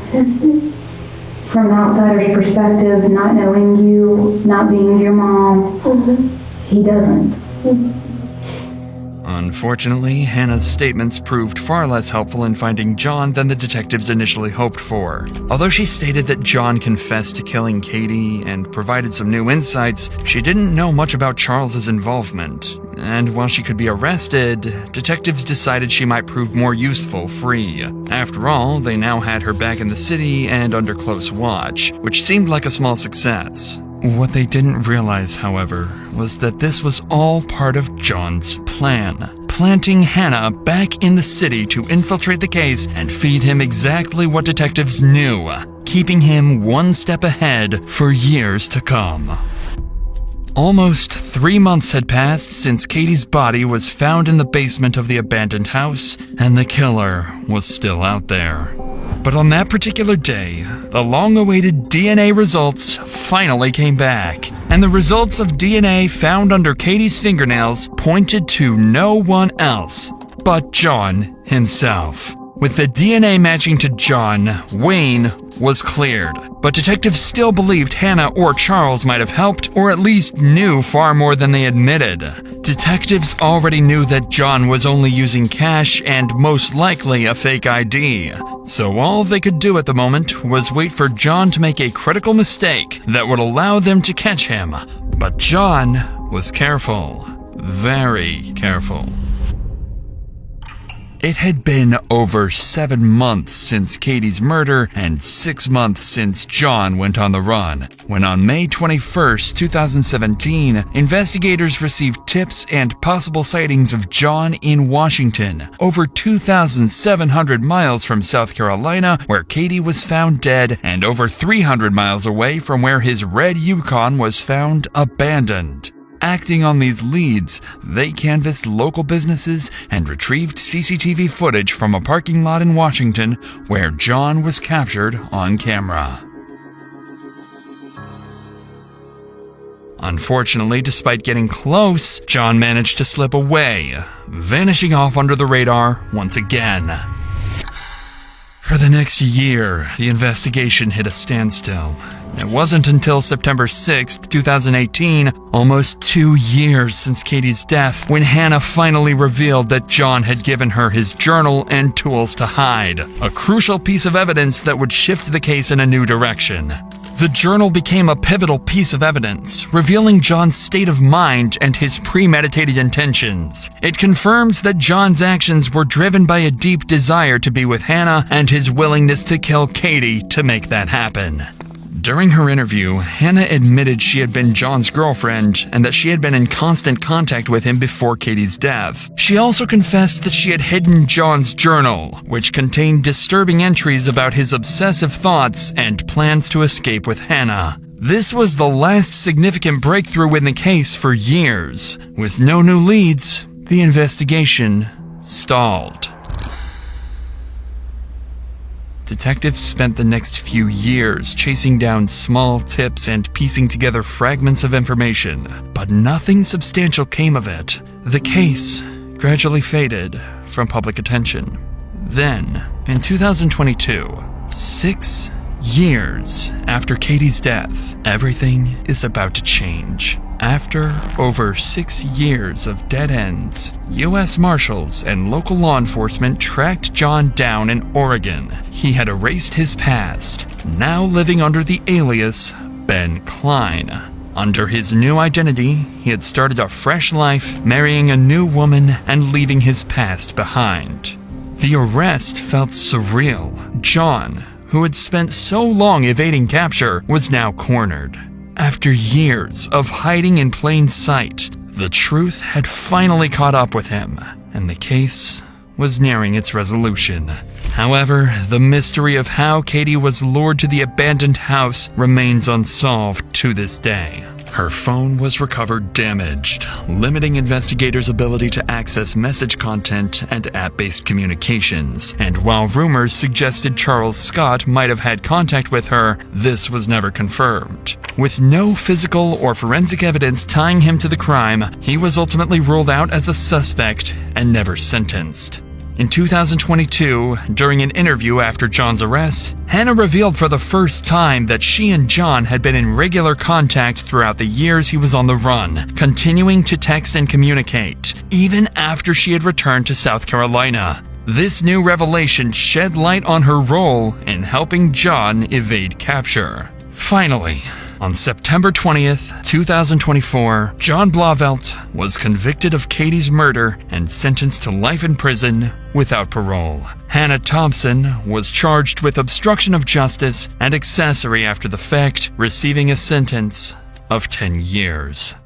from an outsider's perspective, not knowing you, not being your mom, he doesn't. Unfortunately, Hannah's statements proved far less helpful in finding John than the detectives initially hoped for. Although she stated that John confessed to killing Katie and provided some new insights, she didn't know much about Charles's involvement. And while she could be arrested, detectives decided she might prove more useful free. After all, they now had her back in the city and under close watch, which seemed like a small success. What they didn't realize, however, was that this was all part of John's plan. planting Hannah back in the city to infiltrate the case and feed him exactly what detectives knew, keeping him one step ahead for years to come. Almost 3 months had passed since Katie's body was found in the basement of the abandoned house, and the killer was still out there. But on that particular day, the long-awaited DNA results finally came back, and the results of DNA found under Katie's fingernails pointed to no one else but John himself. With the DNA matching to John, Wayne was cleared, but detectives still believed Hannah or Charles might have helped or at least knew far more than they admitted. Detectives already knew that John was only using cash and most likely a fake ID, so all they could do at the moment was wait for John to make a critical mistake that would allow them to catch him. But John was careful, very careful. It had been over 7 months since Katie's murder and 6 months since John went on the run, when on May 21st, 2017, investigators received tips and possible sightings of John in Washington, over 2,700 miles from South Carolina, where Katie was found dead, and over 300 miles away from where his red Yukon was found abandoned. Acting on these leads, they canvassed local businesses and retrieved CCTV footage from a parking lot in Washington where John was captured on camera. Unfortunately, despite getting close, John managed to slip away, vanishing off under the radar once again. For the next year, the investigation hit a standstill. It wasn't until September 6th, 2018, almost 2 years since Katie's death, when Hannah finally revealed that John had given her his journal and tools to hide, a crucial piece of evidence that would shift the case in a new direction. The journal became a pivotal piece of evidence, revealing John's state of mind and his premeditated intentions. It confirms that John's actions were driven by a deep desire to be with Hannah and his willingness to kill Katie to make that happen. During her interview, Hannah admitted she had been John's girlfriend and that she had been in constant contact with him before Katie's death. She also confessed that she had hidden John's journal, which contained disturbing entries about his obsessive thoughts and plans to escape with Hannah. This was the last significant breakthrough in the case for years. With no new leads, the investigation stalled. Detectives spent the next few years chasing down small tips and piecing together fragments of information, but nothing substantial came of it. The case gradually faded from public attention. Then, in 2022, 6 years after Katie's death, everything is about to change. After over 6 years of dead ends, U.S. Marshals and local law enforcement tracked John down in Oregon. He had erased his past, now living under the alias Ben Klein. Under his new identity, he had started a fresh life, marrying a new woman and leaving his past behind. The arrest felt surreal. John, who had spent so long evading capture, was now cornered. After years of hiding in plain sight, the truth had finally caught up with him, and the case was nearing its resolution. However, the mystery of how Katie was lured to the abandoned house remains unsolved to this day. Her phone was recovered damaged, limiting investigators' ability to access message content and app-based communications. And while rumors suggested Charles Scott might have had contact with her, this was never confirmed. With no physical or forensic evidence tying him to the crime, he was ultimately ruled out as a suspect and never sentenced. In 2022, during an interview after John's arrest, Hannah revealed for the first time that she and John had been in regular contact throughout the years he was on the run, continuing to text and communicate, even after she had returned to South Carolina. This new revelation shed light on her role in helping John evade capture. Finally, on September 20th, 2024, John Blauvelt was convicted of Katie's murder and sentenced to life in prison without parole. Hannah Thompson was charged with obstruction of justice and accessory after the fact, receiving a sentence of 10 years.